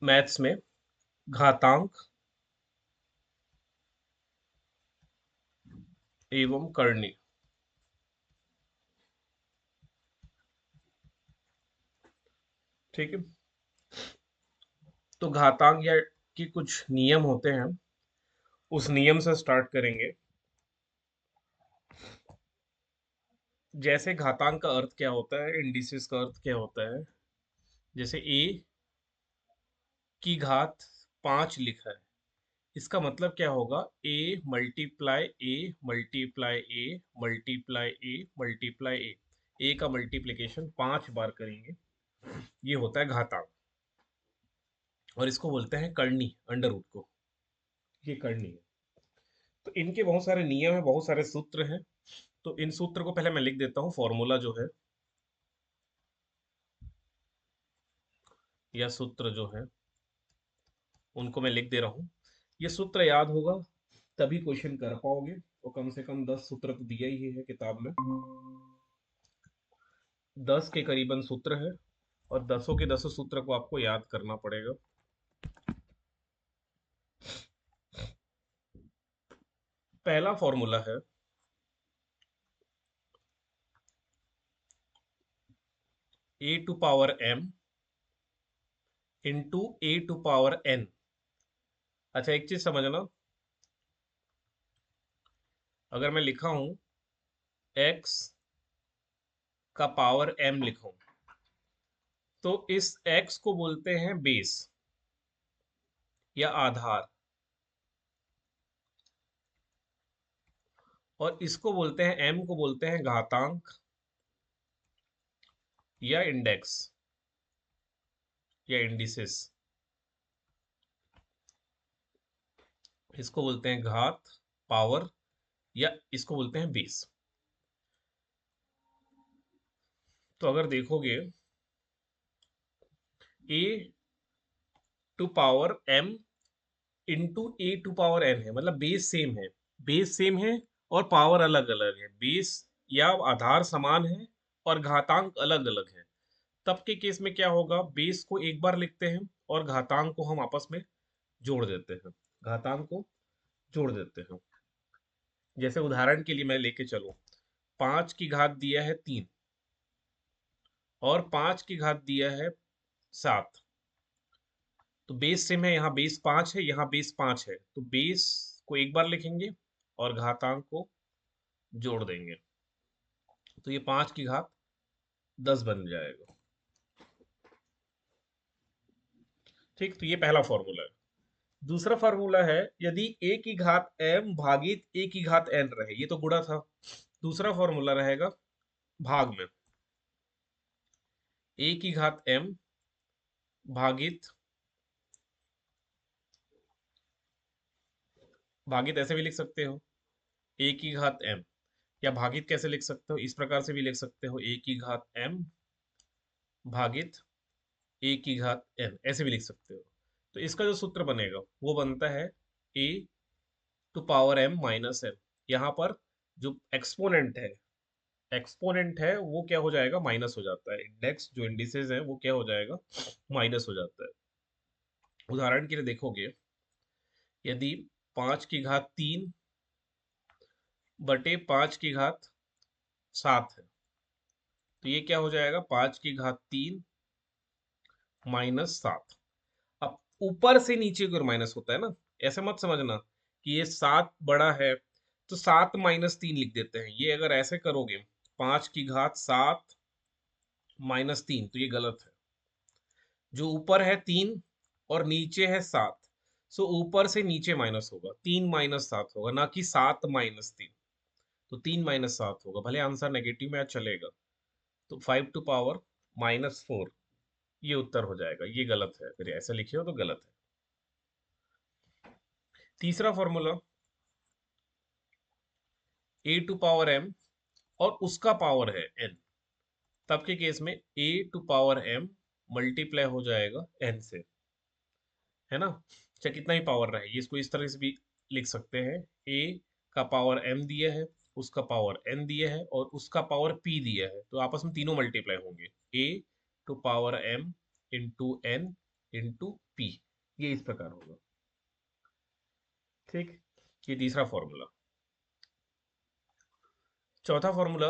Maths में घातांक एवं करनी। ठीक है, तो घातांक या की कुछ नियम होते हैं, उस नियम से स्टार्ट करेंगे। जैसे घातांक का अर्थ क्या होता है, इंडिसेस का अर्थ क्या होता है। जैसे ए की घात 5 लिखा है, इसका मतलब क्या होगा, A multiply A multiply A multiply A multiply ए का मल्टीप्लिकेशन 5 बार करेंगे, ये होता है घातांक। और इसको बोलते हैं करनी, अंडर रूट को, ये करनी है। तो इनके बहुत सारे नियम है, बहुत सारे सूत्र हैं। तो इन सूत्र को पहले मैं लिख देता हूँ, फॉर्मूला जो है या सूत्र जो है उनको मैं लिख दे रहा हूँ। ये सूत्र याद होगा तभी क्वेश्चन कर पाओगे, तो कम से कम 10 सूत्र तो दिया ही है किताब में। 10 के करीबन सूत्र है, और 10 के 10 सूत्र को आपको याद करना पड़ेगा। पहला फॉर्मूला है a to power m into a to power n। अच्छा, एक चीज समझना, अगर मैं लिखा हूं x का पावर m लिखूं, तो इस x को बोलते हैं बेस या आधार, और इसको बोलते हैं, m को बोलते हैं घातांक या इंडेक्स या इंडिसेस। इसको बोलते हैं घात, पावर, या इसको बोलते हैं बेस। तो अगर देखोगे a to power m into a to power n है, मतलब बेस सेम है, बेस सेम है और पावर अलग अलग है। बेस या आधार समान है और घातांक अलग अलग है। तब के केस में क्या होगा, बेस को एक बार लिखते हैं और घातांक को हम आपस में जोड़ देते हैं, घातांक को जोड़ देते हैं। जैसे उदाहरण के लिए मैं लेके चलूं, 5 की घात दिया है 3 और 5 की घात दिया है 7। तो बेस सेम है, यहाँ बेस 5 है, यहाँ बेस 5 है, तो बेस को एक बार लिखेंगे और घातांक को जोड़ देंगे, तो ये 5 की घात 10 बन जाएगा। ठीक, तो ये पहला फॉर्मूला है। दूसरा फॉर्मूला है, यदि a की घात m भागित a की घात n रहे, ये तो गुणा था। दूसरा फॉर्मूला रहेगा भाग में, a की घात m भागित, भागित ऐसे भी लिख सकते हो a की घात m, या भागित कैसे लिख सकते हो, इस प्रकार से भी लिख सकते हो a की घात m भागित a की घात n, ऐसे भी लिख सकते हो। तो इसका जो सूत्र बनेगा वो बनता है a to power m minus m। यहाँ पर जो एक्सपोनेंट है वो क्या हो जाएगा, माइनस हो जाता है। इंडेक्स जो इंडिसेस है वो क्या हो जाएगा, माइनस हो जाता है। उदाहरण के लिए देखोगे, यदि 5 की घात 3 बटे 5 की घात 7 है, तो ये क्या हो जाएगा, 5 की घात 3 माइनस 7। अब ऊपर से नीचे की ओर माइनस होता है ना, ऐसे मत समझना कि ये 7 बड़ा है तो 7 - 3 लिख देते हैं। ये अगर ऐसे करोगे, 5 की घात 7 -3, तो ये गलत है। जो ऊपर है 3 और नीचे है 7, सो ऊपर से नीचे माइनस होगा, 3 - 7 होगा, ना कि 7 - 3। तो 3 - 7 होगा, भले आंसर नेगेटिव में चलेगा। तो 5 टू पावर -4, ये उत्तर हो जाएगा। ये गलत है, फिर ऐसे लिखे हो तो गलत है। तीसरा formula, a to power m और उसका पावर है n, तब के केस में a to power m multiply हो जाएगा n से, है ना। चाहे कितना ही पावर रहे, ये इसको इस तरह से भी लिख सकते हैं, a का पावर m दिया है, उसका पावर n दिया है और उसका पावर p दिया है, तो आपस में तीनों मल्टीप्लाई होंगे, a to power m into n into p, ये इस प्रकार होगा। ठीक, ये तीसरा फॉर्मूला। चौथा फॉर्मूला,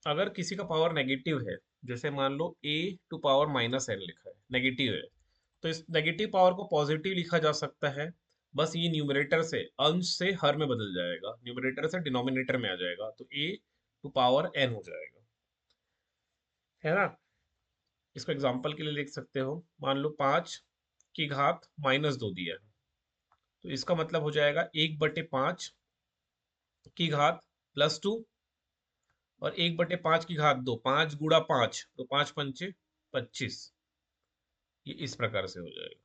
अगर किसी का पावर नेगेटिव है, जैसे मान लो a to power minus n लिखा है, नेगेटिव है, तो इस नेगेटिव पावर को पॉजिटिव लिखा जा सकता है। बस ये न्यूमरेटर से, अंश से हर में बदल जाएगा, न्यूमरेटर से डिनोमिनेटर में आ जाएगा, तो a टू पावर n हो जाएगा, है ना। इसको एग्जांपल के लिए लिख सकते हो, मान लो 5 की घात -2 दिया है, तो इसका मतलब हो जाएगा 1/5 की घात +2, और 1/5 की घात 2, 5 × 5, तो 5×5 = 25, ये इस प्रकार से हो जाएगा।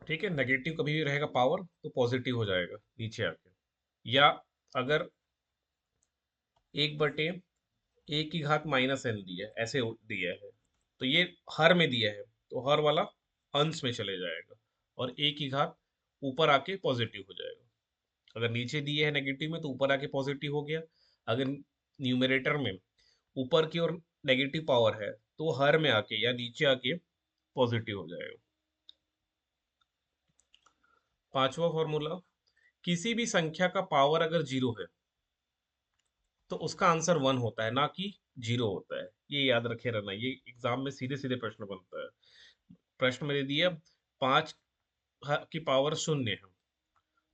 ठीक है, नेगेटिव कभी भी रहेगा पावर तो पॉजिटिव हो जाएगा नीचे आके। या अगर 1/a की घात -n दिया है, ऐसे दिया है, तो ये हर में दिया है, तो हर वाला अंश में चले जाएगा, और a की घात ऊपर आके पॉजिटिव हो जाएगा। अगर नीचे दिए है नेगेटिव में, तो ऊपर आके पॉजिटिव हो गया। अगर न्यूमरेटर में ऊपर की ओर नेगेटिव पावर है, तो हर में आके या नीचे आके पॉजिटिव हो जाएगा। पांचवा फॉर्मूला, किसी भी संख्या का पावर अगर 0 है, तो उसका आंसर 1 होता है, ना कि 0 होता है। ये याद रखे रहना, ये एग्जाम में सीधे सीधे प्रश्न बनता है। प्रश्न में दे दिया 5 की पावर 0 है,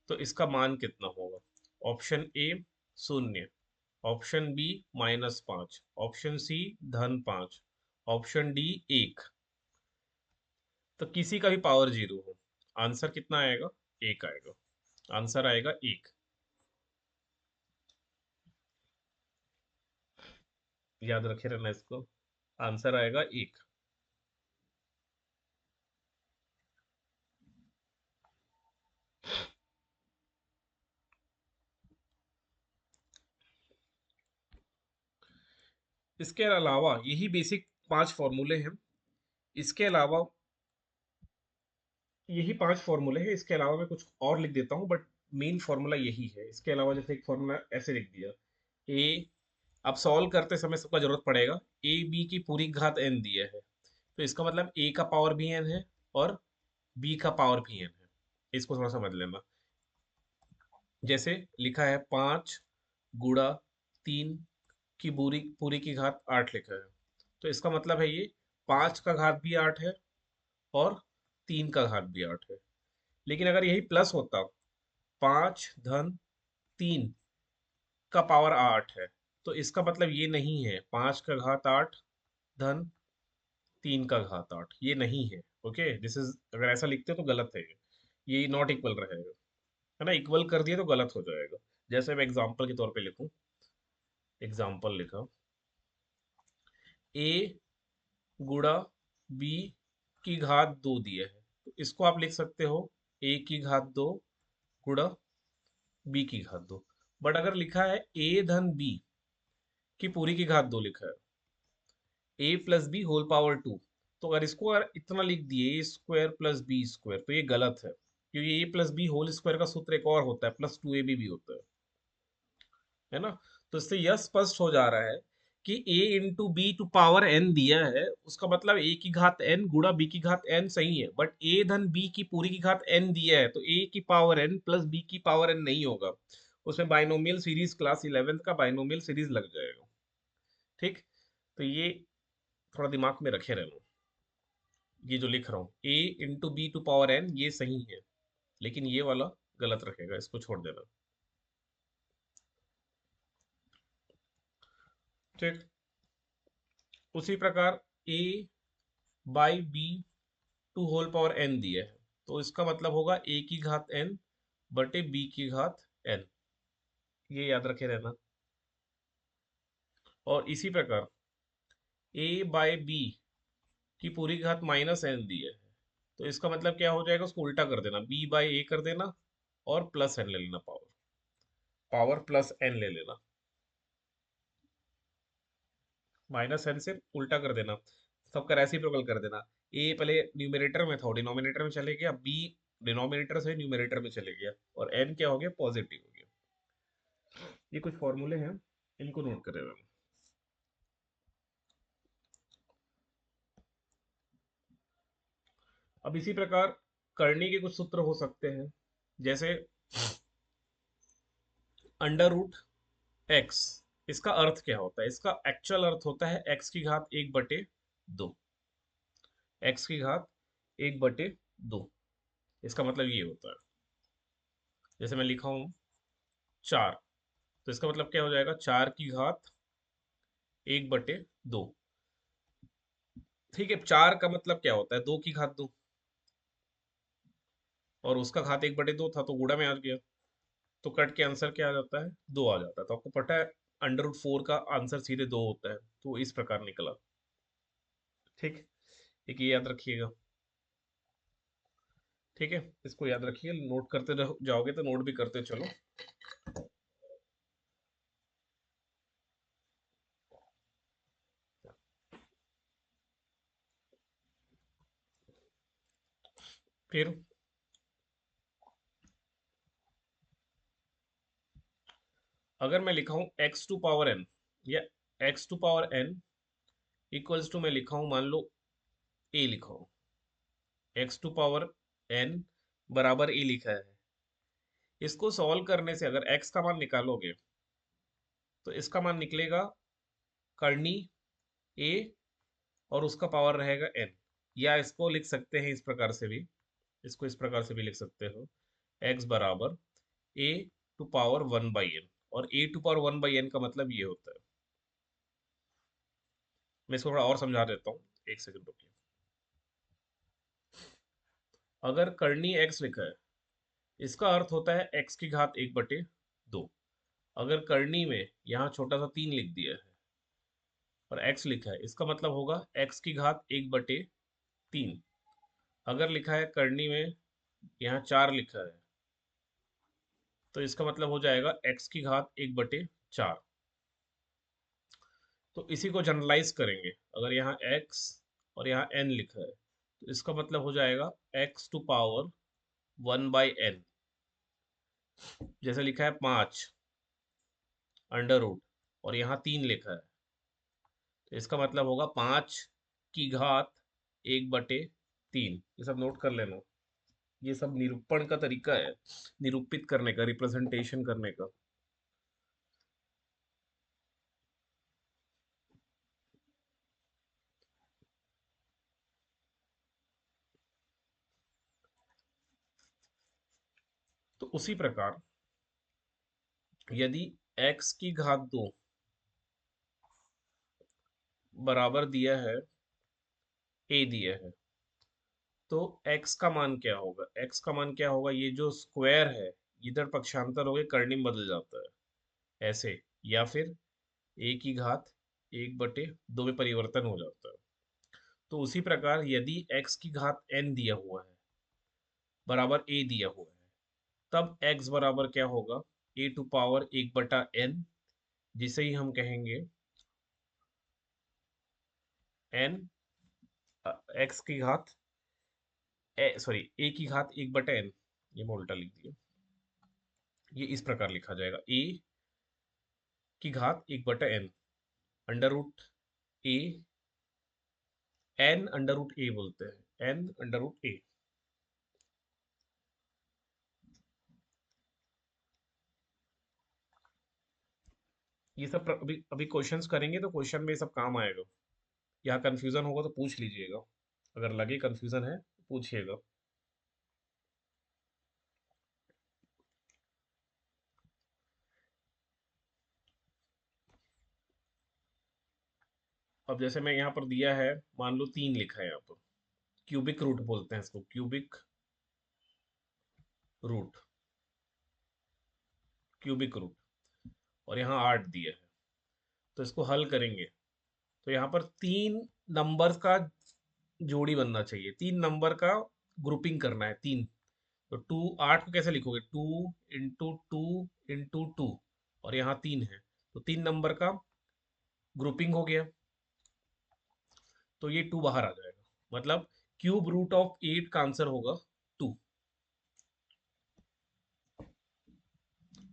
तो इसका मान कितना होगा। Option A 0, option B -5, option C +5, option D 1। तो किसी का भी पावर 0 हो, आंसर कितना आएगा, 1 आएगा, आंसर आएगा 1। याद रखे रहना इसको, आंसर आएगा 1। इसके अलावा यही बेसिक 5 फॉर्मूले हैं। इसके अलावा यही 5 फॉर्मूले हैं, इसके अलावा मैं कुछ और लिख देता हूँ, बट मेन फॉर्मूला यही है। इसके अलावा जैसे एक फॉर्मूला ऐसे लिख दिया, ए, अब सॉल्व करते समय सबका जरूरत पड़ेगा, ए बी की पूरी घात n दिया है, तो इसका मतलब a का पावर भी n है और b का पावर भी n है। इसको थोड़ा समझ लेना। जैसे लिखा है 5 × 3 की पूरी पूरी की घात 8 लिखा है, तो इसका मतलब है ये 5 का घात भी 8 है और 3 का घात भी 8 है। लेकिन अगर यही प्लस होता, 5 - 3 का पावर 8 है, तो इसका मतलब ये नहीं है 5 का घात 8 धन 3 का घात 8, ये नहीं है। ओके, दिस इज, अगर ऐसा लिखते हो तो गलत है, ये नॉट इक्वल रहेगा, है ना। इक्वल कर दिए तो गलत हो जाएगा। जैसे मैं एग्जांपल के तौर पे लिखूं, एग्जांपल लिखा, a गुणा b की घात 2 दिया है, तो इसको आप लिख सकते हो a की घात 2 गुणा b की घात 2। बट अगर लिखा है a धन b की पूरी की घात 2 लिखा है, a + b होल पावर 2, तो अगर इसको अगर इतना लिख दिए a² + b², तो ये गलत है, क्योंकि a + b होल स्क्वायर का सूत्र एक और होता है, +2ab भी होता है ना। तो इससे यह स्पष्ट हो जा रहा है कि a into b to power n दिया है, उसका मतलब a की घात n गुणा b की घात n सही है, बट a धन b की पूरी की घात n दिया है, तो a की पावर n प्लस b की पावर n नहीं होगा। उसमें बाइनोमियल सीरीज, क्लास 11th का बाइनोमियल सीरीज लग जाएगा। ठीक, तो ये थोड़ा दिमाग में रखे रहना। ये जो लिख रहा हूँ a into b to power n, ये सही है, लेकिन ये वाला गलत रखेगा, इसको छोड़ देना। ठीक, उसी प्रकार a by b to whole power n दिया है, तो इसका मतलब होगा a की घात n बटे b की घात n, ये याद रखे रहना। और इसी प्रकार a बाई बी की पूरी घात -n दिया है, तो इसका मतलब क्या हो जाएगा, उसको उल्टा कर देना, b बाई a कर देना और प्लस n ले लेना, पावर पावर प्लस n ले लेना, -n से उल्टा कर देना, सबका रेसिप्रोकल कर देना। a पहले न्यूमरेटर में था, डिनोमिनेटर में चले गया, b डिनोमिनेटर से न्यूमरेटर में चले गया, और n क्या हो गया, पॉजिटिव हो गया। ये कुछ फॉर्मूले हैं। इनको नोट करें हम। अब इसी प्रकार करनी के कुछ सूत्र हो सकते हैं, जैसे अंडर रूट एक्स। इसका अर्थ क्या होता है? इसका एक्चुअल अर्थ होता है एक्स की घात 1/2। एक्स की घात 1/2, इसका मतलब ये होता है। जैसे मैं लिखा हूं 4, तो इसका मतलब क्या हो जाएगा? 4 की घात 1/2। ठीक है, 4 का मतलब क्या होता है? 2 की घात 2, और उसका घात 1/2 था तो गुणा में आ गया, तो कट के आंसर क्या आ जाता है? 2 आ जाता है। तो आपको पता है अंडर रूट 4 का आंसर सीधे 2 होता है, तो इस प्रकार निकला। ठीक, एक ये याद रखिएगा। ठीक है, इसको याद रखिए, नोट करते जाओगे तो नोट भी करते चलो। फिर अगर मैं लिखा हूं x⁴n, या x⁴n इक्वल्स टू, मैं लिखा हूं, मान लो a लिखा हूं, x⁴n बराबर a लिखा है। इसको सॉल्व करने से अगर x का मान निकालोगे तो इसका मान निकलेगा करनी a, और उसका पावर रहेगा n। या इसको लिख सकते हैं इस प्रकार से भी, इसको इस प्रकार से भी लिख सकते हो, x बराबर a⁴1/n, और a⁴1/n का मतलब ये होता है। मैं इसको थोड़ा और समझा देता हूँ, एक सेकंड रुकिए। अगर करनी x लिखा है, इसका अर्थ होता है x की घात 1/2। अगर करनी में यहाँ छोटा सा 3 लिख दिया है और x लिखा है, इसका मतलब होगा x की घात 1/3। अगर लिखा है करनी में यहाँ 4 लिखा है, तो इसका मतलब हो जाएगा x की घात 1/4। तो इसी को जनरलाइज करेंगे, अगर यहाँ x और यहाँ n लिखा है, तो इसका मतलब हो जाएगा x⁴1/n। जैसे लिखा है 5 अंडर रूट, और यहाँ 3 लिखा है, तो इसका मतलब होगा 5 की घात 1/3। ये सब नोट कर लेना। ये सब निरूपण का तरीका है, निरूपित करने का, रिप्रेजेंटेशन करने का। तो उसी प्रकार यदि x⁴ बराबर दिया है a दिया है, तो x का मान क्या होगा? x का मान क्या होगा? ये जो स्क्वायर है, इधर पक्षांतर हो गए, करनी में बदल जाता है ऐसे, या फिर a⁴1/2 में परिवर्तन हो जाता है। तो उसी प्रकार यदि x की घात n दिया हुआ है बराबर a दिया हुआ है, तब x बराबर क्या होगा? a⁴1/n, जिसे ही हम कहेंगे n, x की घात सॉरी a⁴1/n, ये मैं उल्टा लिख दिया। ये इस प्रकार लिखा जाएगा, a⁴1/n अंडर रूट ए, n अंडर रूट ए बोलते हैं, n अंडर रूट ए। ये सब अभी अभी क्वेश्चंस करेंगे तो क्वेश्चन में ये सब काम आएगा। यहाँ कंफ्यूजन होगा तो पूछ लीजिएगा, अगर लगे कंफ्यूजन है तो पूछिएगा। अब जैसे मैं यहाँ पर दिया है, मान लो 3 लिखा है यहाँ पर, क्यूबिक रूट बोलते हैं इसको, क्यूबिक रूट, क्यूबिक रूट, और यहाँ 8 दिया है। तो इसको हल करेंगे तो यहाँ पर 3 नंबर का जोड़ी बनना चाहिए, 3 नंबर का ग्रुपिंग करना है, 3। तो 8 को कैसे लिखोगे? 2 × 2 × 2, और यहाँ 3 है, तो 3 नंबर का ग्रुपिंग हो गया, तो ये 2 बाहर आ जाएगा, मतलब क्यूब रूट ऑफ 8 का आंसर होगा 2।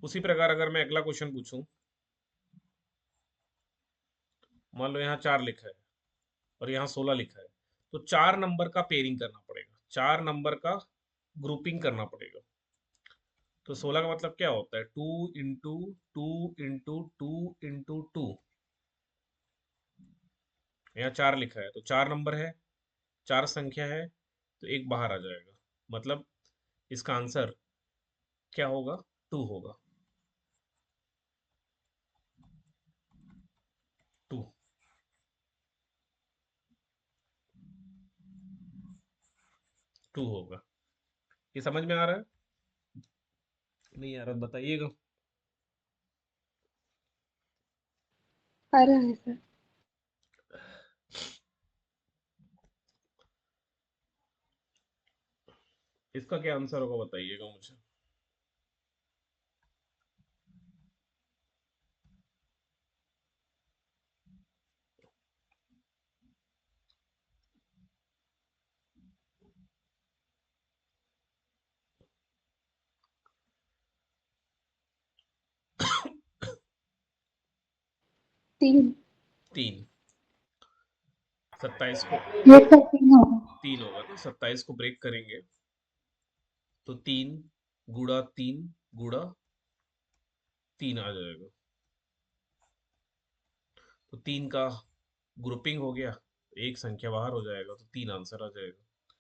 उसी प्रकार अगर मैं अगला क्वेश्चन पूछूं, मान लो यहाँ 4 लिखा है और यहाँ 16 लिखा है, तो 4 नंबर का पेयरिंग करना पड़ेगा, 4 नंबर का ग्रुपिंग करना पड़ेगा। तो 16 का मतलब क्या होता है, 2 × 2 × 2 × 2। यहाँ 4 लिखा है तो 4 नंबर है, 4 संख्या है, तो एक बाहर आ जाएगा, मतलब इसका आंसर क्या होगा, 2 होगा। 2 2 होगा। ये समझ में आ रहा है? नहीं आ रहा तो बताइएगा। आ रहा है सर। इसका क्या आंसर होगा बताइएगा मुझे। 3। 3। 27 को ये सर 3 होगा। 3 होगा ना, 27 को ब्रेक करेंगे तो 3 गुड़ा 3 गुड़ा 3 आ जाएगा। तो 3 का ग्रुपिंग हो गया, एक संख्या बाहर हो जाएगा, तो 3 आंसर आ जाएगा।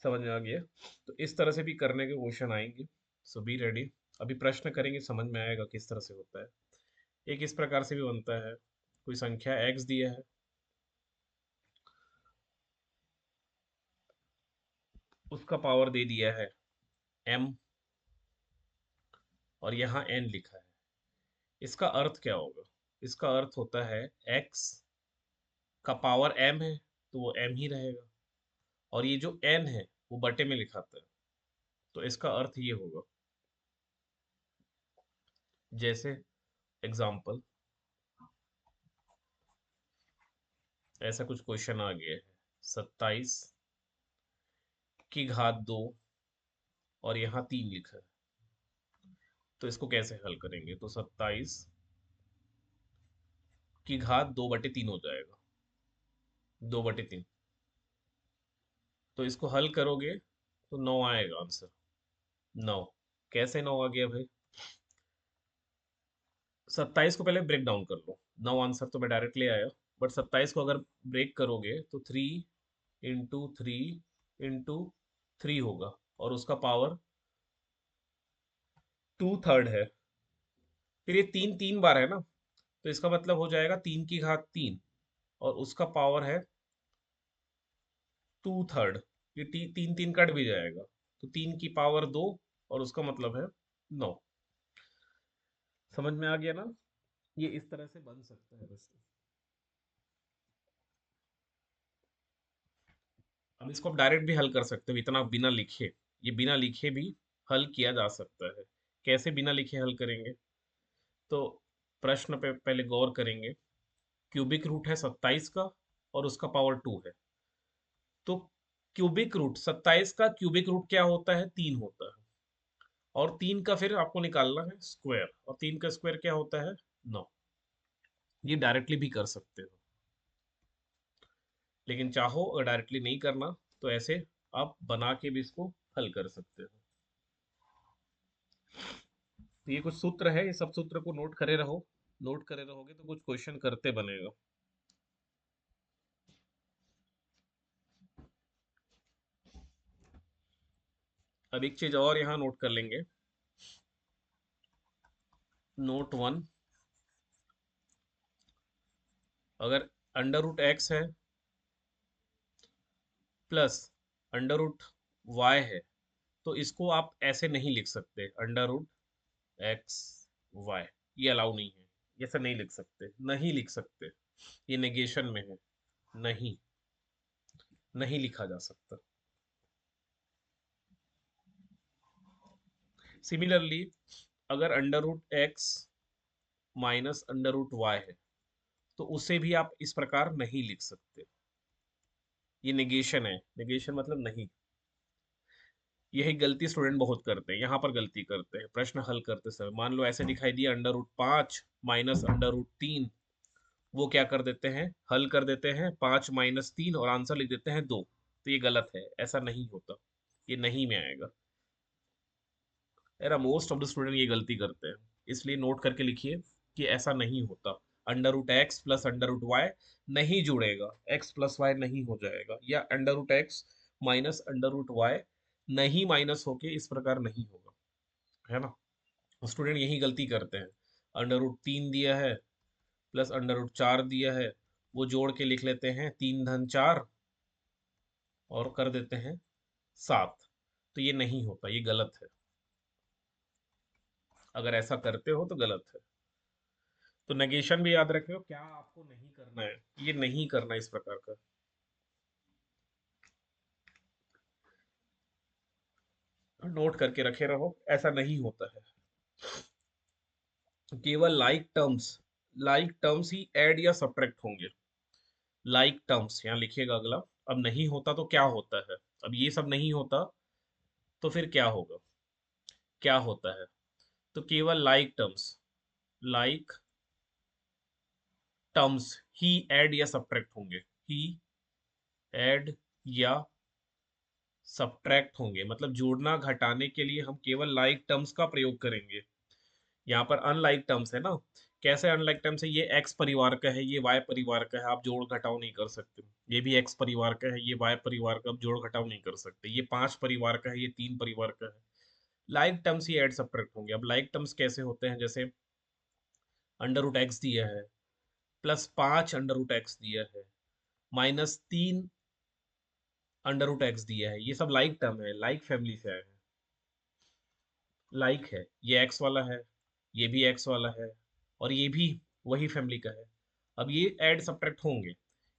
समझ में आ गया? तो इस तरह से भी करने के क्वेश्चन आएंगे। सो बी रेडी। अभी प्रश्न करेंगे, समझ में आएगा किस तरह से होता है। एक इस प्रकार से भी बनता है, कोई संख्या x दिया है, उसका पावर दे दिया है m, और यहाँ n लिखा है। इसका अर्थ क्या होगा? इसका अर्थ होता है x का पावर m है तो वो m ही रहेगा, और ये जो n है वो बटे में लिखाता है, तो इसका अर्थ ये होगा। जैसे एग्जाम्पल, ऐसा कुछ क्वेश्चन आ गया है, 27 की घात 2 और यहाँ 3 लिखा है, तो इसको कैसे हल करेंगे? तो 27 की घात 2/3 हो जाएगा, 2/3। तो इसको हल करोगे तो 9 आएगा आंसर। 9 कैसे 9 आ गया भाई? 27 को पहले ब्रेक डाउन कर लो, 9 आंसर तो मैं डायरेक्ट ले आया, बट 27 को अगर ब्रेक करोगे तो 3 × 3 × 3 होगा, और उसका पावर 2/3 है। फिर ये 3 3 बार है ना, तो इसका मतलब हो जाएगा 3 की घात 3, और उसका पावर है 2/3। ये 3 3 कट भी जाएगा, तो 3 की पावर 2, और उसका मतलब है 9। समझ में आ गया ना? ये इस तरह से बन सकता है बस। अब इसको आप डायरेक्ट भी हल कर सकते हो, इतना बिना लिखे, ये बिना लिखे भी हल किया जा सकता है। कैसे बिना लिखे हल करेंगे? तो प्रश्न पे पहले गौर करेंगे। क्यूबिक रूट है 27 का, और उसका पावर 2 है, तो क्यूबिक रूट 27 का क्यूबिक रूट क्या होता है, 3 होता है, और 3 का फिर आपको निकालना है स्क्वायर, और 3 का स्क्वायर क्या होता है, 9। ये डायरेक्टली भी कर सकते हो, लेकिन चाहो अगर डायरेक्टली नहीं करना तो ऐसे आप बना के भी इसको हल कर सकते हो। तो ये कुछ सूत्र है, ये सब सूत्र को नोट करे रहो, नोट करे रहोगे तो कुछ क्वेश्चन करते बनेगा। अब एक चीज और यहाँ नोट कर लेंगे। नोट 1, अगर अंडर रूट एक्स है प्लस अंडर रूट वाई है, तो इसको आप ऐसे नहीं लिख सकते, अंडर रूट एक्स वाई, ये अलाउ नहीं है, ये ऐसा नहीं लिख सकते, नहीं लिख सकते, ये नेगेशन में है, नहीं, नहीं लिखा जा सकता। सिमिलरली, अगर under root x minus under root y है, तो उसे भी आप इस प्रकार नहीं लिख सकते, ये नेगेशन है, नेगेशन मतलब नहीं। यही गलती स्टूडेंट बहुत करते हैं, यहाँ पर गलती करते हैं प्रश्न हल करते समय। मान लो ऐसे दिखाई दिया, under root 5 minus under root 3, वो क्या कर देते हैं, हल कर देते हैं 5 - 3 और आंसर लिख देते हैं 2। तो ये गलत है, ऐसा नहीं होता, ये नहीं में आएगा। यार मोस्ट ऑफ द स्टूडेंट ये गलती करते हैं, इसलिए नोट करके लिखिए कि ऐसा नहीं होता। √x प्लस √y नहीं जुड़ेगा, x प्लस y नहीं हो जाएगा, या √x माइनस √y नहीं माइनस होके इस प्रकार नहीं होगा, है ना। स्टूडेंट यही गलती करते हैं, √3 दिया है प्लस √4 दिया है, वो जोड़ के लिख लेते हैं 3 - 4 और कर देते हैं 7। तो ये नहीं होता, ये गलत है, अगर ऐसा करते हो तो गलत है। तो नेगेशन भी याद रखियो, क्या आपको नहीं करना है, ये नहीं करना इस प्रकार का। नोट करके रखे रहो, ऐसा नहीं होता है। केवल लाइक टर्म्स ही ऐड या सब्ट्रैक्ट होंगे। लाइक टर्म्स यहाँ लिखिएगा अगला। अब नहीं होता तो क्या होता है, अब ये सब नहीं होता तो फिर क्या होगा, क्या होता है। तो केवल लाइक टर्म्स ही ऐड या सब्ट्रैक्ट होंगे, ही ऐड या सब्ट्रैक्ट होंगे, मतलब जोड़ना घटाने के लिए हम केवल लाइक टर्म्स का प्रयोग करेंगे। यहाँ पर अनलाइक टर्म्स है ना, कैसे अनलाइक टर्म्स है, ये एक्स परिवार का है, ये वाई परिवार का है, आप जोड़ घटाव नहीं कर सकते। ये भी एक्स परिवार का है, ये वाई परिवार का, आप जोड़ घटाव नहीं कर सकते। ये 5 परिवार का है, ये 3 परिवार का है। लाइक टर्म्स ही ऐड सब्ट्रैक्ट होंगे। अब लाइक टर्म्स कैसे होते हैं, जैसे √x दिया है प्लस 5 √x दिया है -3 √x दिया है, ये सब लाइक टर्म है, लाइक फैमिली से आए हैं। लाइक है, ये एक्स वाला है, ये भी एक्स वाला है, और ये भी वही फैमिली का है। अब ये ऐड सब्ट्रैक्ट होंगे,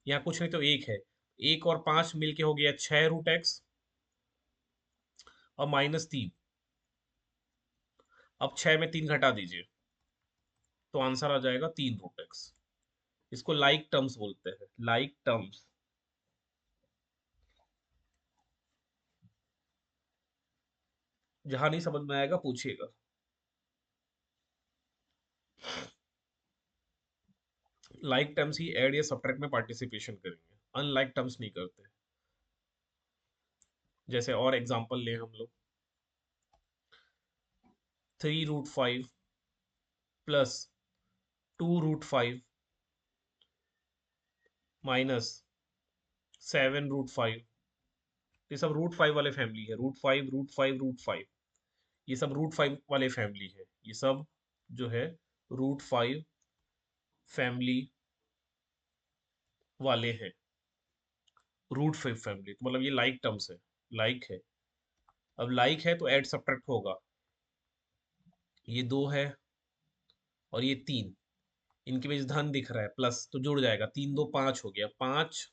यहाँ कुछ नहीं तो एक है, 1 और 5 मिलके हो गया 6 √x और -3। अब 6 में 3 घटा दीजिए तो आंसर आ जाएगा 3 √x। इसको लाइक टर्म्स बोलते हैं, लाइक टर्म्स। जहां नहीं समझ में आएगा पूछिएगा। लाइक टर्म्स ही ऐड या सब्ट्रैक्ट में पार्टिसिपेशन करेंगे, अनलाइक टर्म्स नहीं करते। जैसे और एग्जांपल लें हम लोग, 3 √5 प्लस 2 √5 -7 √5। ये सब √5 वाले फैमिली है, √5 √5 √5, ये सब √5 वाले फैमिली है, ये सब जो है √5 फैमिली वाले हैं। √5 फैमिली तो मतलब ये लाइक टर्म्स है, लाइक है। अब लाइक है तो ऐड सब्ट्रैक्ट होगा, ये 2 है और ये 3, इनके बीच धन दिख रहा है प्लस, तो जुड़ जाएगा, 3 2 5 हो गया, 5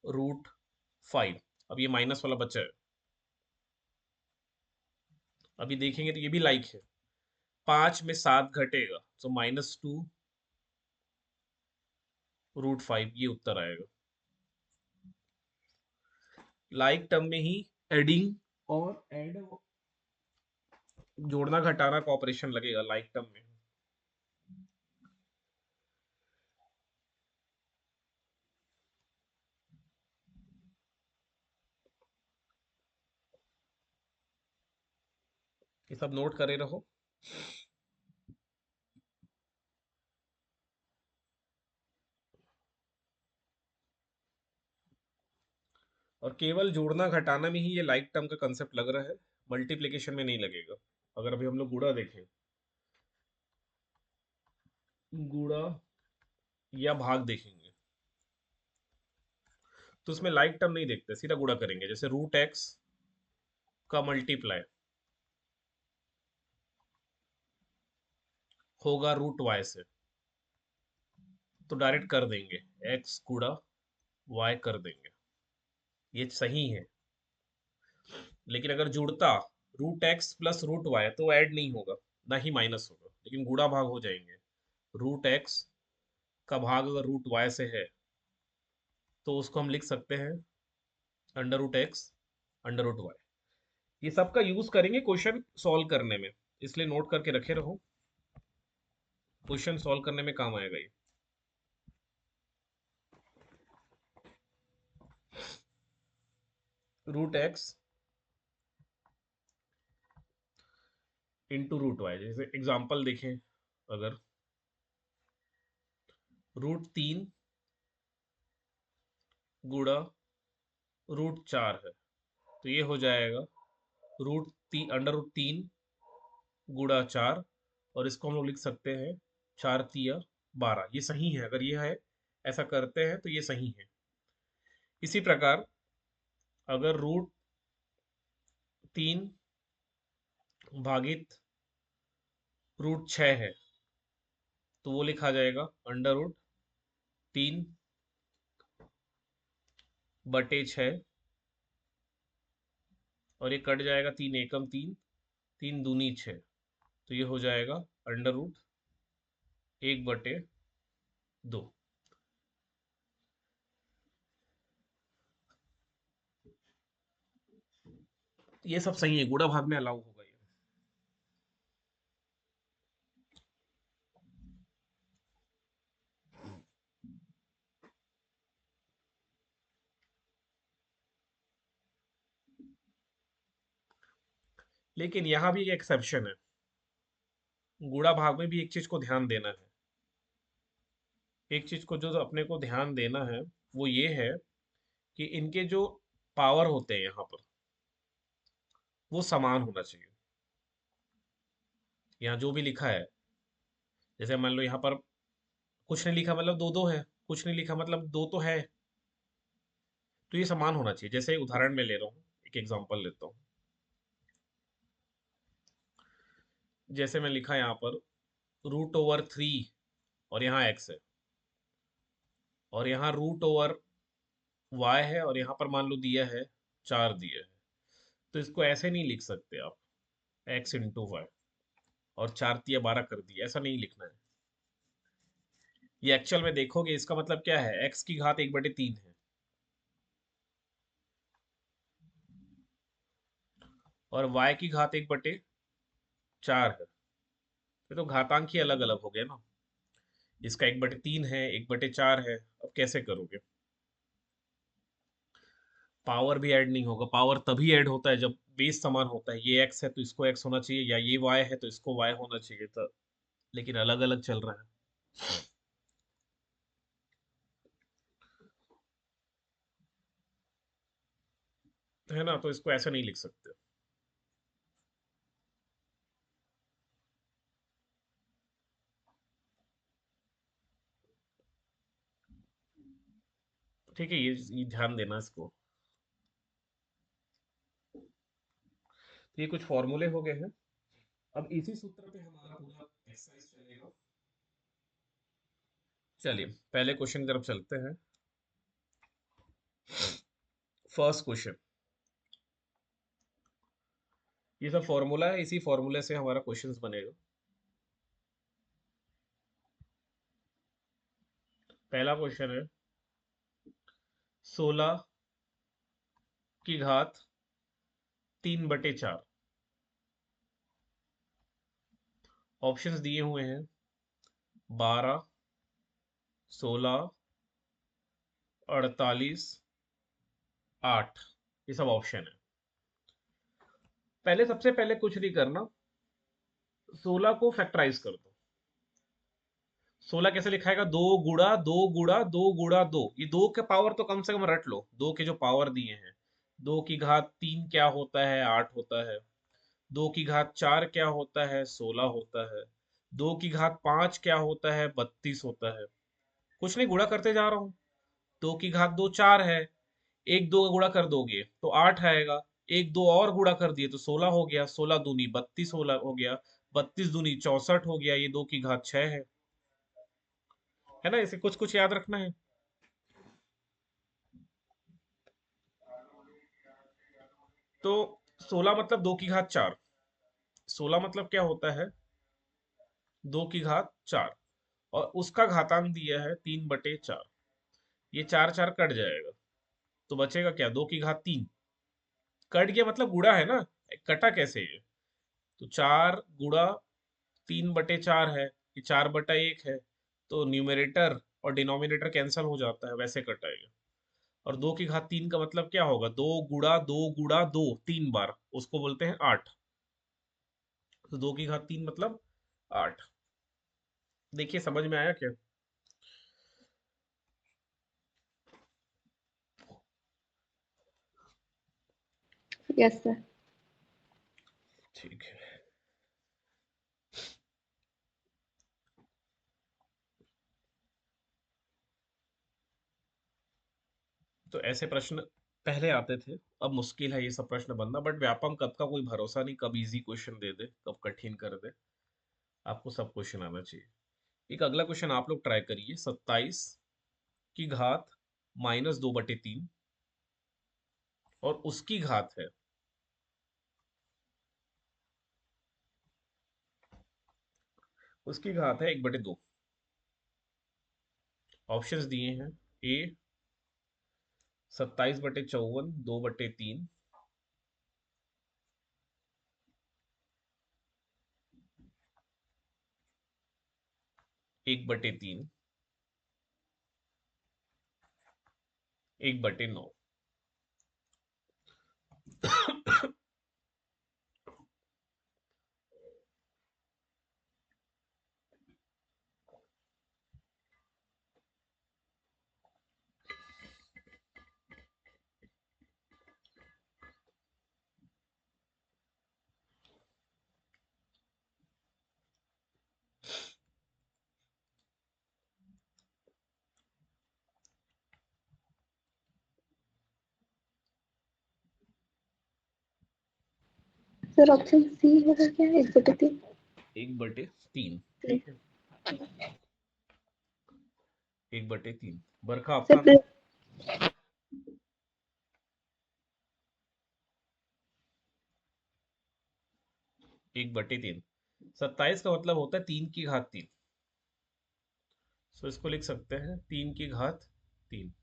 √5। अब ये माइनस वाला बचा है, अभी देखेंगे तो ये भी लाइक है। 5 में 7 घटेगा तो -2 √5, ये उत्तर आएगा। लाइक टर्म में ही एडिंग और एड, जोड़ना घटाना का ऑपरेशन लगेगा लाइक टर्म में। ये सब नोट करे रहो। और केवल जोड़ना घटाना में ही ये लाइक टर्म का कंसेप्ट लग रहा है, मल्टीप्लिकेशन में नहीं लगेगा। अगर अभी हम लोग गुणा देखें, गुणा या भाग देखेंगे, तो उसमें लाइक टर्म नहीं देखते, सीधा गुणा करेंगे। जैसे √x का मल्टीप्लाई होगा √y से, तो डायरेक्ट कर देंगे, x गुणा y कर देंगे, ये सही है। लेकिन अगर जुड़ता √x प्लस √y तो ऐड नहीं होगा, ना ही माइनस होगा, लेकिन गुणा भाग हो जाएंगे। √x का भाग अगर √y से है तो उसको हम लिख सकते हैं √x √y। ये सब का यूज करेंगे क्वेश्चन सॉल्व करने में, इसलिए नोट करके रखे रहो, क्वेश्चन सॉल्व करने में काम आएगा ये। Root x into root y. जैसे एग्जाम्पल देखें, अगर रूट 3 गुणा रूट 4 है तो ये हो जाएगा √3 गुणा 4, और इसको हम लोग लिख सकते हैं 4 तिया 12। ये सही है, अगर ये है ऐसा करते हैं तो ये सही है। इसी प्रकार अगर √3 भागित √6 है तो वो लिखा जाएगा √3/6, और ये कट जाएगा, 3 एकम 3, 3 दूनी 6, तो ये हो जाएगा √1/2। ये सब सही है, गुणा भाग में अलाउ होगा ये। लेकिन यहाँ भी एक एक्सेप्शन है, गुणा भाग में भी एक चीज को ध्यान देना है। एक चीज को जो अपने को ध्यान देना है वो ये है कि इनके जो पावर होते हैं यहाँ पर वो समान होना चाहिए। यहाँ जो भी लिखा है, जैसे मान लो यहाँ पर कुछ नहीं लिखा मतलब दो दो है, कुछ नहीं लिखा मतलब दो तो है, तो ये समान होना चाहिए। जैसे उदाहरण में ले रहा हूँ, एक एग्जांपल लेता हूँ। जैसे मैं लिखा यहाँ पर √3 और यहाँ x है, और यहाँ √y है, और यहाँ पर मान लो दिया है 4 दिया है, तो इसको ऐसे नहीं लिख सकते आप x × y और 4 तिया 12 कर दिया, ऐसा नहीं लिखना है। ये एक्चुअल में देखोगे इसका मतलब क्या है, x की घात 1/3 है और y की घात 1/4 है। ये तो घातांक ही अलग अलग हो गए ना। इसका 1/3 है, 1/4 है, अब कैसे करोगे? पावर भी ऐड नहीं होगा। पावर तभी ऐड होता है जब बेस समान होता है। ये x है तो इसको x होना चाहिए, या ये y है तो इसको y होना चाहिए था, लेकिन अलग अलग चल रहा है। है ना, तो इसको ऐसे नहीं लिख सकते। ठीक है, ये ध्यान देना इसको। तो ये कुछ फॉर्मूले हो गए हैं। अब इसी सूत्र पे हमारा पूरा एक्सरसाइज चलेगा। चलिए पहले क्वेश्चन की तरफ चलते हैं। फर्स्ट क्वेश्चन, ये सब फॉर्मूला है, इसी फॉर्मूले से हमारा क्वेश्चंस बनेगा। पहला क्वेश्चन है 16 की घात 3/4। ऑप्शंस दिए हुए हैं 12, 16, 48, 8, ये सब ऑप्शन है। सबसे पहले कुछ नहीं करना, 16 को फैक्टराइज कर दो। 16 कैसे लिखाएगा, 2 गुड़ा 2 गुड़ा 2 गुड़ा 2। ये दो के पावर तो कम से कम रट लो, दो के जो पावर दिए हैं। 2 की घात 3 क्या होता है, 8 होता है। 2 की घात 4 क्या होता है, 16 होता है। 2 की घात 5 क्या होता है, 32 होता है। कुछ नहीं, गुणा करते जा रहा हूँ। 2 की घात 2 4 है, एक दो का गुणा कर दोगे तो 8 आएगा। एक दो और गुणा कर दिए तो 16 हो गया, 16 दूनी 32 हो गया, 32 दूनी 64 हो गया। ये 2 की घात 6 है ना। इसे कुछ कुछ याद रखना है। तो 16 मतलब 2 की घात 4। 16 मतलब क्या होता है, 2 की घात 4, और उसका घातांक दिया है 3/4। ये 4 4 कट जाएगा तो बचेगा क्या, 2 की घात 3। कट गया मतलब गुणा है ना, कटा कैसे ये? तो 4 गुणा 3/4 है, ये 4/1 है, तो न्यूमरेटर और डिनोमिनेटर कैंसिल हो जाता है, वैसे कटाएगा। और 2 की घात 3 का मतलब क्या होगा? 2 गुड़ा 2 गुड़ा 2, 3 बार, उसको बोलते हैं 8। तो 2 की घात 3 मतलब 8। देखिए समझ में आया क्या? Yes sir. ठीक है। तो ऐसे प्रश्न पहले आते थे, अब मुश्किल है ये सब प्रश्न बनना, बट व्यापम कब का कोई भरोसा नहीं, कब इजी क्वेश्चन दे दे कब कठिन कर दे। आपको सब क्वेश्चन आना चाहिए। एक अगला क्वेश्चन आप लोग ट्राई करिए। 27 की घात -2/3 और उसकी घात है, उसकी घात है 1/2। ऑप्शंस दिए हैं। ए 27/54 2/3, 1/3, 1/9। सर ऑप्शन सी होगा क्या, 1/3? 1/3, ठीक है। 1/3। बरखा आपका सर आंसर? 1/3। 27 का मतलब होता है 3 की घात 3। सो इसको लिख सकते हैं 3 की घात 3।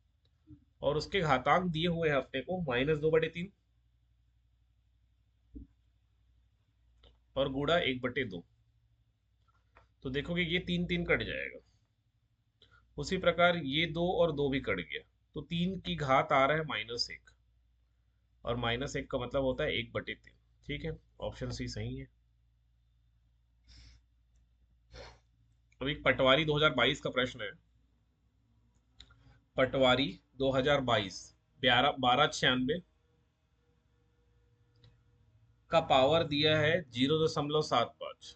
और उसके घातांक दिए हुए हैं अपने को -2/3 और गुणा 1/2। तो देखोगे ये 3 3 कट जाएगा। उसी प्रकार ये 2 और 2 भी कट गया। तो 3 की घात आ रहा है -1, और -1 का मतलब होता है 1/3। ठीक है, ऑप्शन सी सही है। अब एक पटवारी 2022 का प्रश्न है। पटवारी 2022 1296 का पावर दिया है 0.75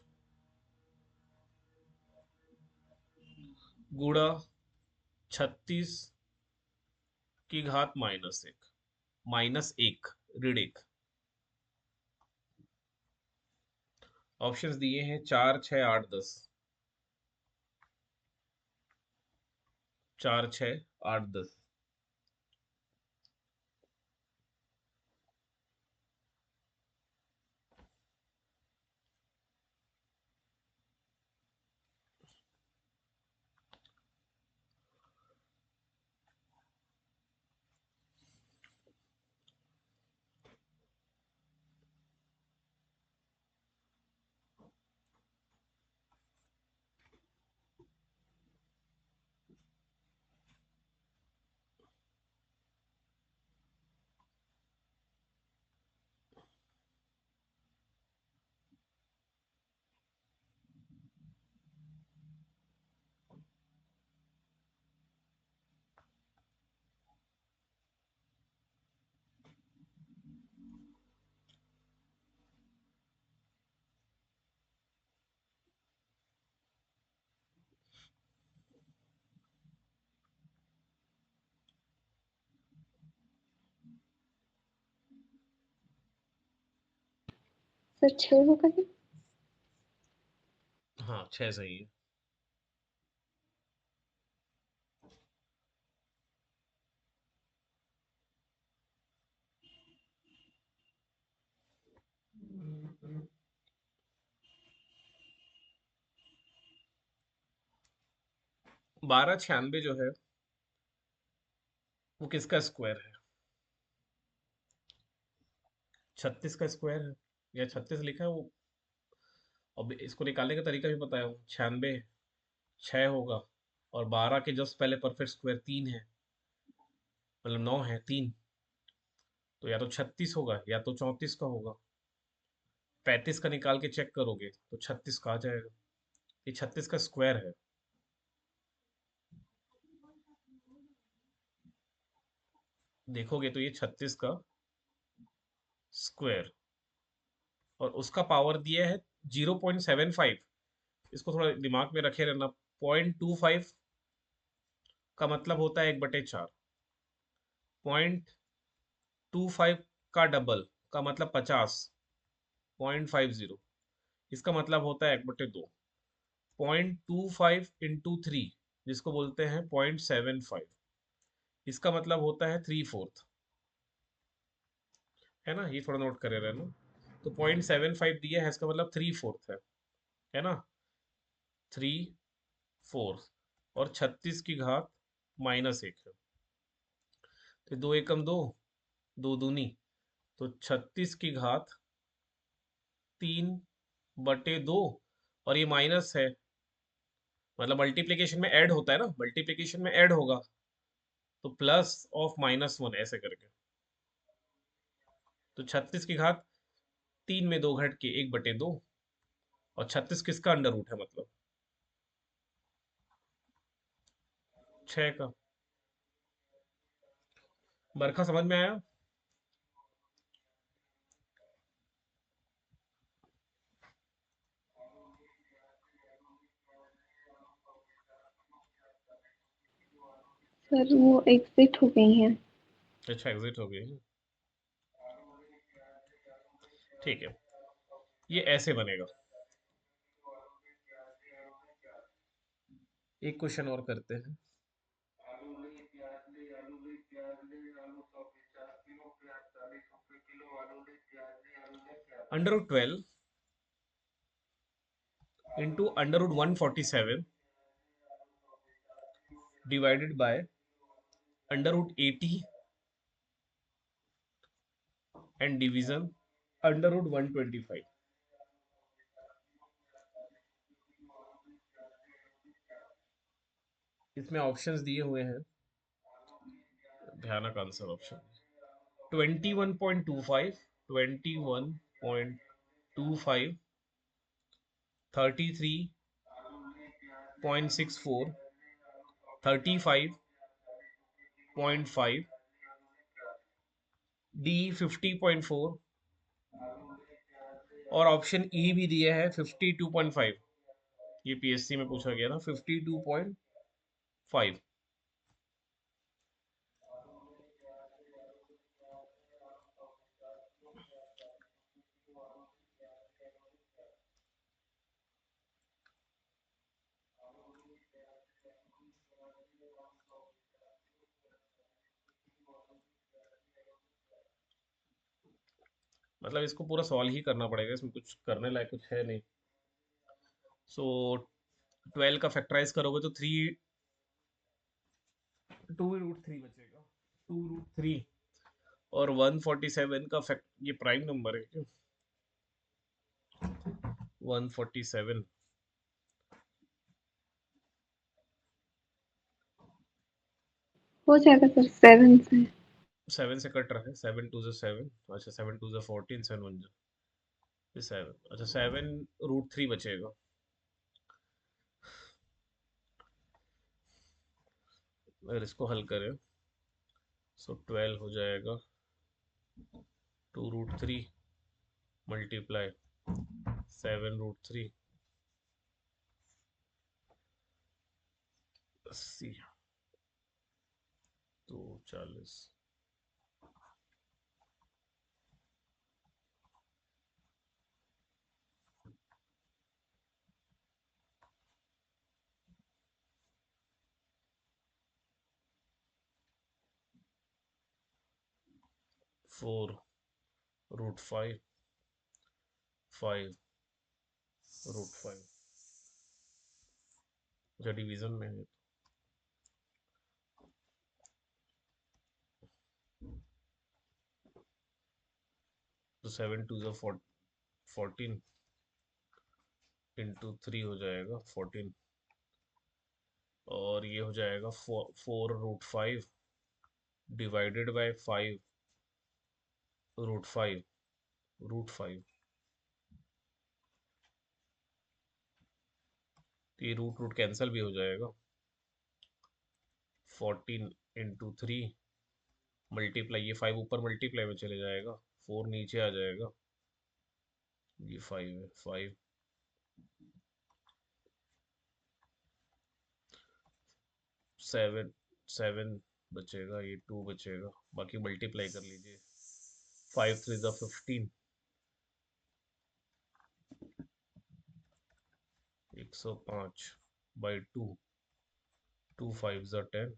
गुणा 36 की घात -1, -1 ऑप्शंस दिए हैं 4 6 8 10। 4 6 8 10। सर 6 होगा क्या? हाँ 6 सही है। 1296 जो है वो किसका स्क्वायर है? 36 का स्क्वायर है, या 36 लिखा है वो। अब इसको निकालने का तरीका भी पता है। 96 6 होगा, और 12 के जस्ट पहले परफेक्ट स्क्वायर 3 है। मतलब 9 है 3, तो या तो 36 होगा या तो 34 का होगा। 35 का निकाल के चेक करोगे तो 36 का आ जाएगा। ये 36 का स्क्वायर है। देखोगे तो ये 36 का स्क्वायर, और उसका पावर दिया है 0.75। इसको थोड़ा दिमाग में रखे रहना। 0.25 का मतलब होता है 1/4। 0.25 का डबल का मतलब 50। 0.50 इसका मतलब होता है 1/2। 0.25 इंटू 3 जिसको बोलते हैं 0.75, इसका मतलब होता है 3/4। है ना, ये थोड़ा नोट करे रहना। तो 0.75 दिया है, इसका मतलब 3/4 है ना। 3/4, और 36 की घात -1 है। तो दो एकम दो, दो दूनी, तो 36 की घात 3/2, और ये माइनस है, मतलब मल्टीप्लिकेशन में ऐड होता है ना, मल्टीप्लिकेशन में ऐड होगा, तो प्लस ऑफ -1 ऐसे करके। तो 36 की घात 3 में 2 घट के 1/2, और 36 किसका अंडर रूट है, मतलब 6 का। बरखा समझ में आया? सर वो एग्जिट हो गई हैं। अच्छा, एग्जिट हो गई। ठीक है, ये ऐसे बनेगा। एक क्वेश्चन और करते हैं। √12 into √147 divided by √80 and division √125। इसमें ऑप्शंस दिए हुए हैं, भयानक आंसर ऑप्शन। 21.25, 21.25, 33.64, 35.5, डी 50.4, और ऑप्शन ई भी दिया है 52.5। ये पीएससी में पूछा गया ना, 52.5। मतलब इसको पूरा सॉल्व ही करना पड़ेगा, इसमें कुछ करने लायक कुछ है नहीं। सो 12 का फैक्टराइज करोगे तो 2√3 बचेगा। 2√3, और 147 का फैक्ट, ये प्राइम नंबर है क्या? 147 हो जाएगा सर 7 से। 7 से कट रहा है। 7 2 7, अच्छा 7 2 14, 7 1 7, अच्छा 7√3 बचेगा। अगर इसको हल करें सो 12 हो जाएगा 2√3 मल्टीप्लाई 7√3, 80, तो 40। 4√5, 5√5, अच्छा डिवीजन में है। तो 7 2 14 इंटू 3 हो जाएगा 14, और ये हो जाएगा 4√5 डिवाइडेड बाय 5 √5 √5, तो ये रूट रूट कैंसिल भी हो जाएगा। 14 इंटू 3 मल्टीप्लाई, ये 5 ऊपर मल्टीप्लाई में चले जाएगा, 4 नीचे आ जाएगा, ये 5 है, 5 7 7 बचेगा, ये 2 बचेगा, बाकी मल्टीप्लाई कर लीजिए। 5 3 ज़ा 15, 105 बाई 2, 2 5 ज़ा 10,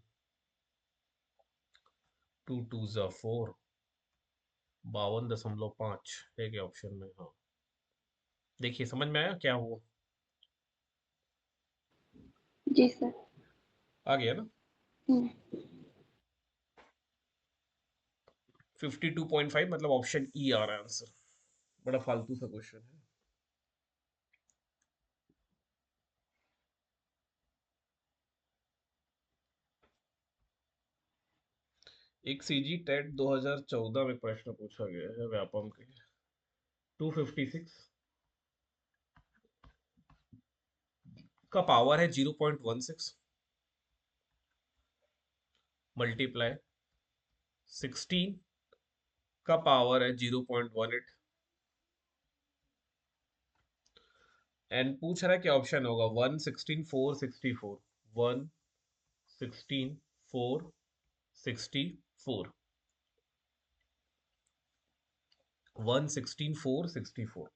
2 2 ज़ा 4, 52.5 है क्या ऑप्शन में? हाँ, देखिए समझ में आया क्या हुआ? जी सर। आ गया ना? हम्म, 52.5 मतलब ऑप्शन ई आ रहा है आंसर। बड़ा फालतू सा क्वेश्चन है। एक सीजी टेट 2014 में प्रश्न पूछा गया है व्यापम के, 256 का पावर है 0.16 मल्टीप्लाई 16 का पावर है 0.18, एंड पूछ रहा है कि ऑप्शन होगा 1 16 4 64, 1 16 4 64, 1 16 4 64।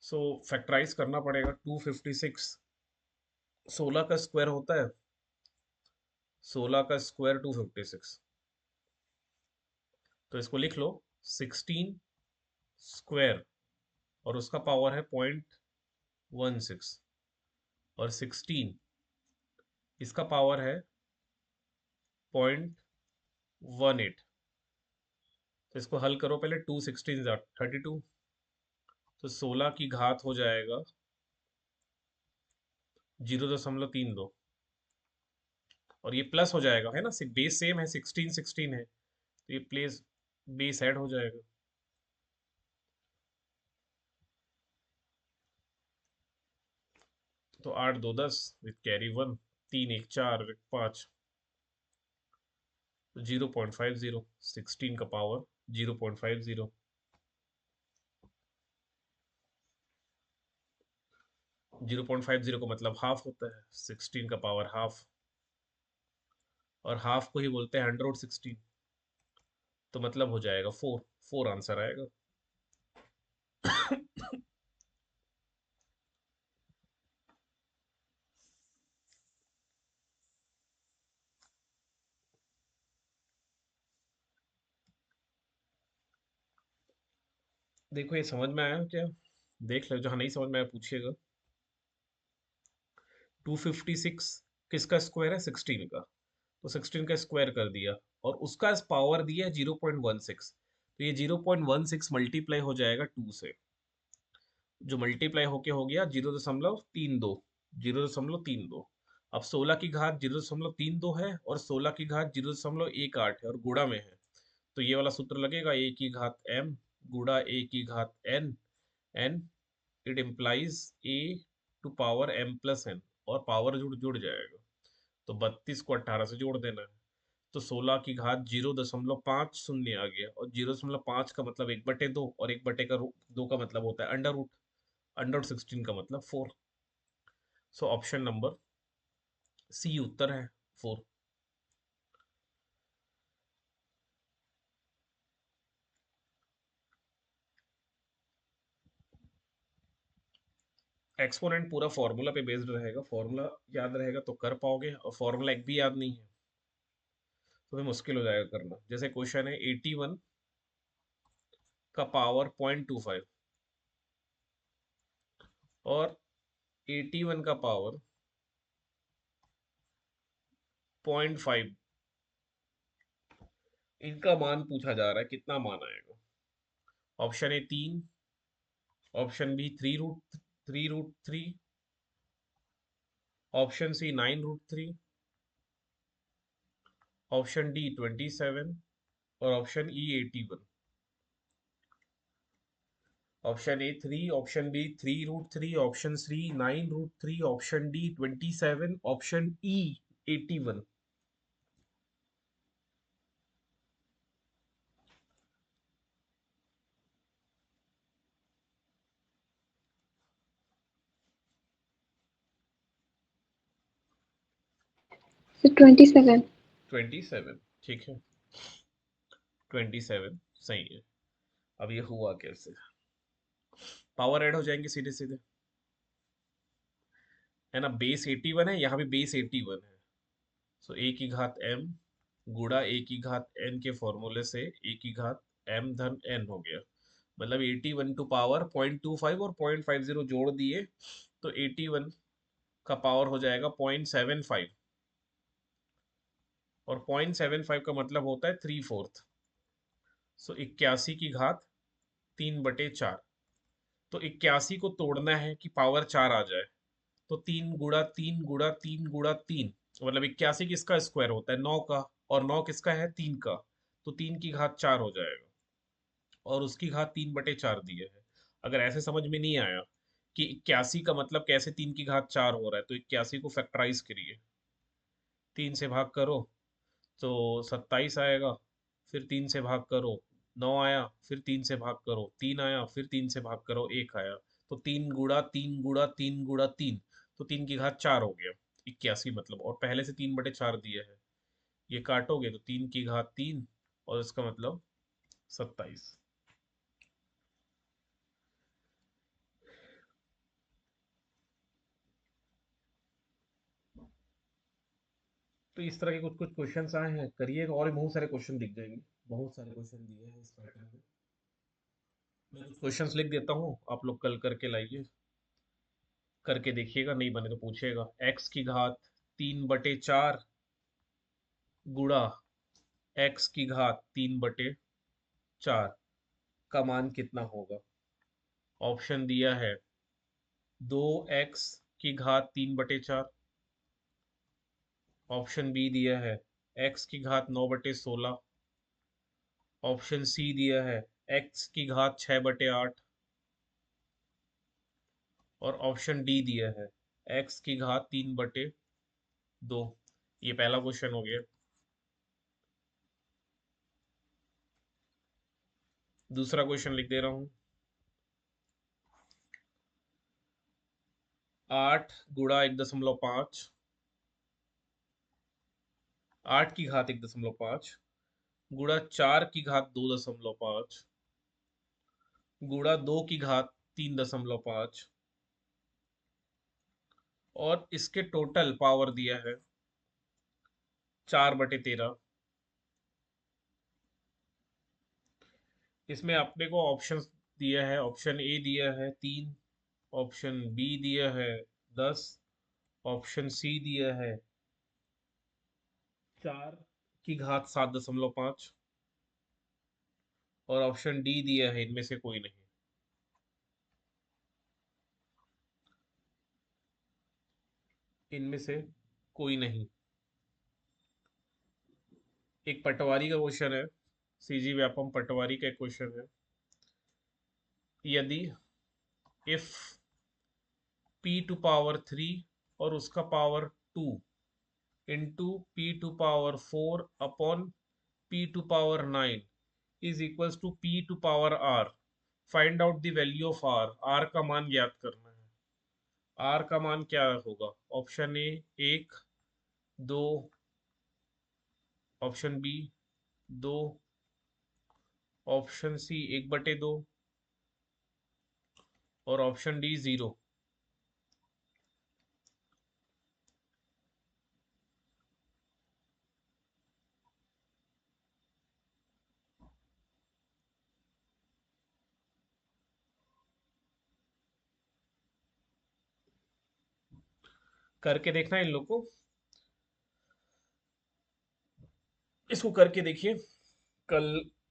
सो फैक्टराइज करना पड़ेगा। 256 16 का स्क्वायर होता है, 16 का स्क्वायर 256, तो इसको लिख लो 16 स्क्वायर और उसका पावर है 0.16, और 16 इसका पावर है 0.18। तो इसको हल करो पहले, 2 16 32, तो 16 की घात हो जाएगा 0.32, और ये प्लस हो जाएगा, है ना, बेस सेम है, 16 16 है, तो ये प्लेस बेस ऐड हो जाएगा। तो 8 2 10 विथ कैरी 1, 3 1 4 1 5, तो 0.50, 16 का पावर 0.50, 0.50 का मतलब हाफ होता है, 16 का पावर हाफ, और हाफ को ही बोलते हैं 116, तो मतलब हो जाएगा 4, 4 आंसर आएगा। देखो ये समझ में आया क्या? देख लो, जहाँ नहीं समझ में आया पूछिएगा। 256 किसका स्क्वायर है? 16 का, तो 16 का स्क्वायर कर दिया, और उसका पावर दिया 0.16, तो ये 0.16 मल्टीप्लाई हो जाएगा 2 से, जो मल्टीप्लाई होके हो गया 0.32, 0.32। अब 16 की घात 0.32 है, और 16 की घात 0.18 है, और गुणा में है, तो ये वाला सूत्र लगेगा, a की घात m गुणा a की घात n, and it implies a to power m plus n, और पावर जुड़ जुड़ जाएगा, तो 32 को 18 से जोड़ देना है, तो 16 की घात 0.5 आ गया, और 0.5 का मतलब 1/2, और 1/2 का मतलब होता है अंडर रूट, अंडर 16 का मतलब 4। सो ऑप्शन नंबर सी उत्तर है, 4। एक्सपोनेंट पूरा फॉर्मूला पे बेस्ड रहेगा, फॉर्मूला याद रहेगा तो कर पाओगे, और फॉर्मूला एक भी याद नहीं है तो फिर मुश्किल हो जाएगा करना। जैसे क्वेश्चन है 81 का पावर 0.25, और 81 का पावर 0.5, इनका मान पूछा जा रहा है, कितना मान आएगा? Option A 3, option B 3√3, option C 9√3, option D 27 और option E 81। Option A 3, option B 3√3, option C 9√3, option D 27, option E 81। So 27. 27 ठीक है, 27 सही है। अब ये हुआ कैसे? पावर ऐड हो जाएंगे सीधे सीधे, है ना। बेस 81 है, यहाँ भी बेस 81 है। सो ए की घात m गुड़ा ए की घात n के फॉर्मूले से ए की घात m धन n हो गया। मतलब 81 टू पावर 0.25 और 0.50 जोड़ दिए तो 81 का पावर हो जाएगा 0.75, और 0.75 का मतलब होता है 3/4। सो 81 की घात 3/4। तो 81 को तोड़ना है कि पावर 4 आ जाए, तो 3 गुड़ा 3 गुड़ा 3 गुड़ा 3, मतलब 81 किसका स्क्वायर होता है? 9 का। और 9 किसका है? 3 का। तो 3 की घात 4 हो जाएगा, और उसकी घात 3/4 दिए है। अगर ऐसे समझ में नहीं आया कि 81 का मतलब कैसे 3 की घात 4 हो रहा है, तो 81 को फैक्टराइज करिए। 3 से भाग करो तो 27 आएगा, फिर 3 से भाग करो 9 आया, फिर 3 से भाग करो 3 आया, फिर 3 से भाग करो 1 आया। तो 3 गुड़ा 3 गुड़ा 3 गुड़ा 3, तो 3 की घात 4 हो गया 81 मतलब, और पहले से 3/4 दिया है। ये काटोगे तो 3 की घात 3, और इसका मतलब 27। तो इस तरह के कुछ कुछ क्वेश्चंस आए हैं, करिएगा, और भी बहुत सारे क्वेश्चन दिख जाएंगे। बहुत सारे क्वेश्चन दिए हैं इस पैटर्न में। मैं कुछ क्वेश्चंस लिख देता हूँ, आप लोग कल करके लाइए, करके देखिएगा, नहीं बने तो पूछिएगा। एक्स की घात 3/4 गुड़ा एक्स की घात 3/4 का मान कितना होगा? ऑप्शन दिया है 2x की घात 3/4, ऑप्शन बी दिया है x की घात 9/16, ऑप्शन सी दिया है x की घात 6/8, और ऑप्शन डी दिया है x की घात 3/2। ये पहला क्वेश्चन हो गया। दूसरा क्वेश्चन लिख दे रहा हूँ। 8 गुड़ा 1.5, 8 की घात 1.5 गुड़ा 4 की घात 2.5 गुड़ा 2 की घात 3.5, और इसके टोटल पावर दिया है 4/13। इसमें अपने को ऑप्शन दिया है, ऑप्शन ए दिया है 3, ऑप्शन बी दिया है 10, ऑप्शन सी दिया है 4 की घात 7.5, और ऑप्शन डी दिया है इनमें से कोई नहीं। इनमें से कोई नहीं। एक पटवारी का क्वेश्चन है, सीजी व्यापम पटवारी का क्वेश्चन है। यदि इफ p⁻³ और उसका power 2 into p⁻4 upon p⁻9 is equals to p⁻r, find out the value of r। r का मान ज्ञात करना है। r का मान क्या होगा? Option A 1, 2, option B 2, option C 1/2, और ऑप्शन डी 0। करके देखना इन लोग को, इसको करके देखिए, कल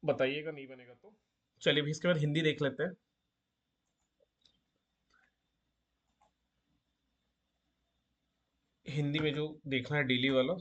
बताइएगा, नहीं बनेगा तो। चलिए भी इसके बाद हिंदी देख लेते हैं। हिंदी में जो देखना है डेली वाला,